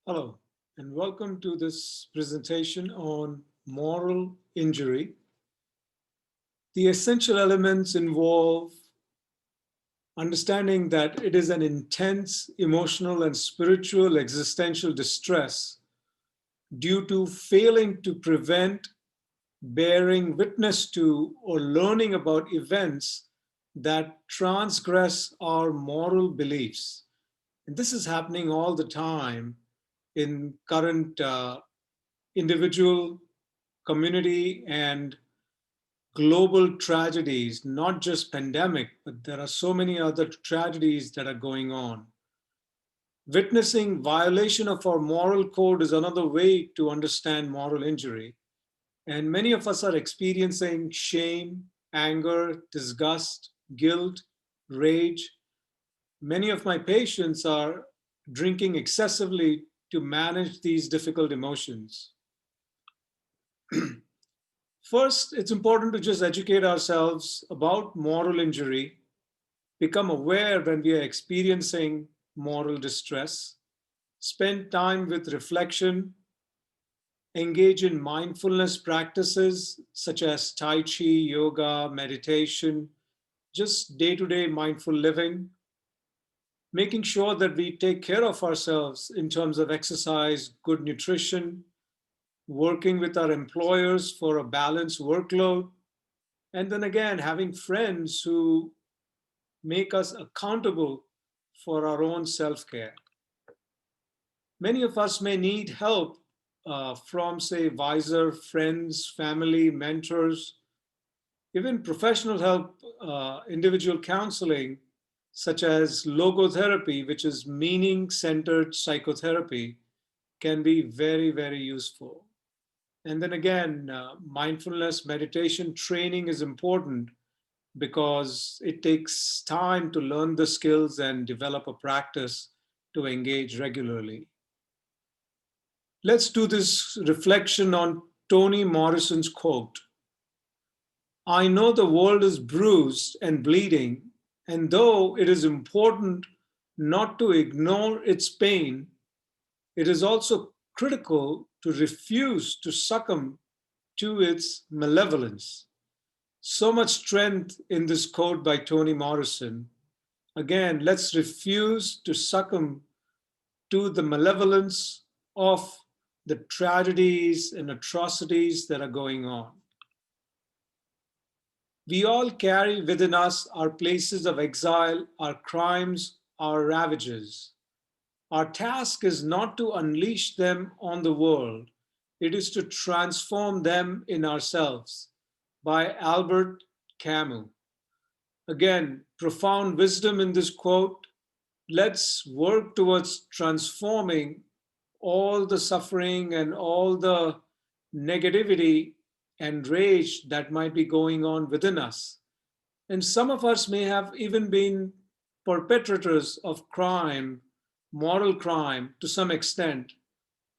Hello, and welcome to this presentation on moral injury. The essential elements involve understanding that it is an intense emotional and spiritual existential distress due to failing to prevent, bearing witness to, or learning about events that transgress our moral beliefs. And this is happening all the time in current individual, community, and global tragedies, not just pandemic, but there are so many other tragedies that are going on. Witnessing violation of our moral code is another way to understand moral injury. And many of us are experiencing shame, anger, disgust, guilt, rage. Many of my patients are drinking excessively to manage these difficult emotions. First, it's important to just educate ourselves about moral injury, become aware when we are experiencing moral distress, spend time with reflection, engage in mindfulness practices such as Tai Chi, yoga, meditation, just day to day mindful living, making sure that we take care of ourselves in terms of exercise, good nutrition, working with our employers for a balanced workload, and then again, having friends who make us accountable for our own self care. Many of us may need help from, say, wiser friends, family, mentors, even professional help, individual counseling, such as logotherapy, which is meaning centered psychotherapy, can be very, very useful. And then again, mindfulness meditation training is important because it takes time to learn the skills and develop a practice to engage regularly. Let's do this reflection on Toni Morrison's quote. I know the world is bruised and bleeding, and though it is important not to ignore its pain, it is also critical to refuse to succumb to its malevolence. So much strength in this quote by Toni Morrison. Again, let's refuse to succumb to the malevolence of the tragedies and atrocities that are going on. We all carry within us our places of exile, our crimes, our ravages. Our task is not to unleash them on the world, it is to transform them in ourselves. By Albert Camus. Again, profound wisdom in this quote. Let's work towards transforming all the suffering and all the negativity and rage that might be going on within us. And some of us may have even been perpetrators of crime, moral crime to some extent.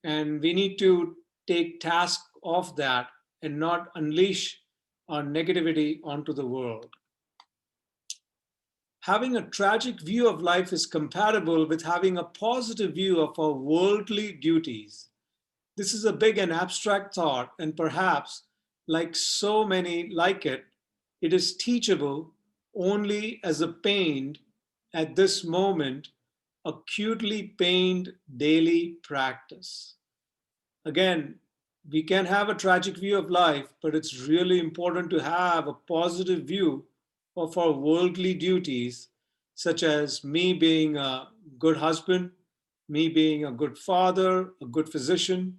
And we need to take task of that and not unleash our negativity onto the world. Having a tragic view of life is compatible with having a positive view of our worldly duties. This is a big and abstract thought, and perhaps, like so many like it, it is teachable only as a pained, at this moment, acutely pained daily practice. Again, we can have a tragic view of life, but it's really important to have a positive view of our worldly duties, such as me being a good husband, me being a good father, a good physician.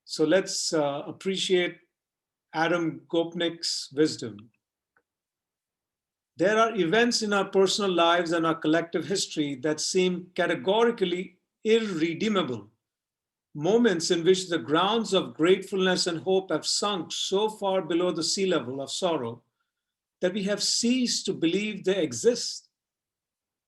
So let's appreciate Adam Gopnik's wisdom. There are events in our personal lives and our collective history that seem categorically irredeemable, moments in which the grounds of gratefulness and hope have sunk so far below the sea level of sorrow that we have ceased to believe they exist.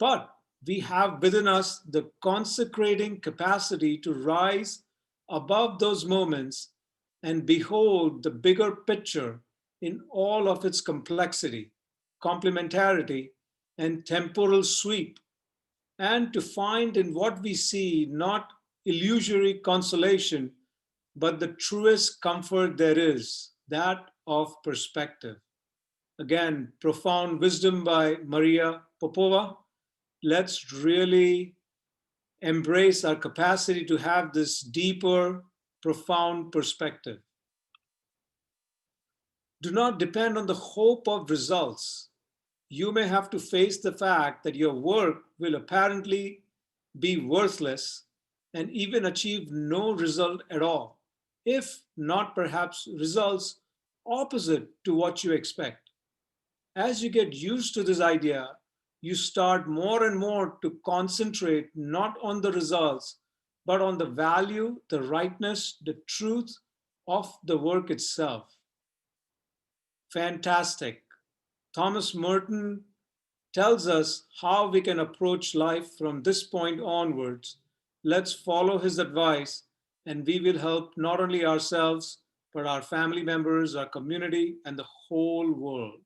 But we have within us the consecrating capacity to rise above those moments and behold the bigger picture in all of its complexity, complementarity, and temporal sweep, and to find in what we see not illusory consolation, but the truest comfort there is, that of perspective. Again, profound wisdom by Maria Popova. Let's really embrace our capacity to have this deeper, profound perspective. Do not depend on the hope of results. You may have to face the fact that your work will apparently be worthless and even achieve no result at all, if not perhaps results opposite to what you expect. As you get used to this idea, you start more and more to concentrate not on the results, but on the value, the rightness, the truth of the work itself. Fantastic. Thomas Merton tells us how we can approach life from this point onwards. Let's follow his advice, and we will help not only ourselves, but our family members, our community, and the whole world.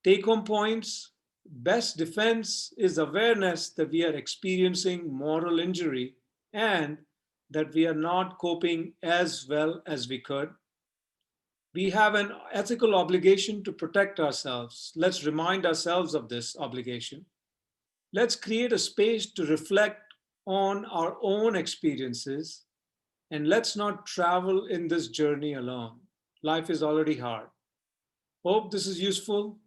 Take home points. Best defense is awareness that we are experiencing moral injury and that we are not coping as well as we could. We have an ethical obligation to protect ourselves. Let's remind ourselves of this obligation. Let's create a space to reflect on our own experiences, and let's not travel in this journey alone. Life is already hard. Hope this is useful.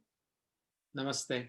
Namaste.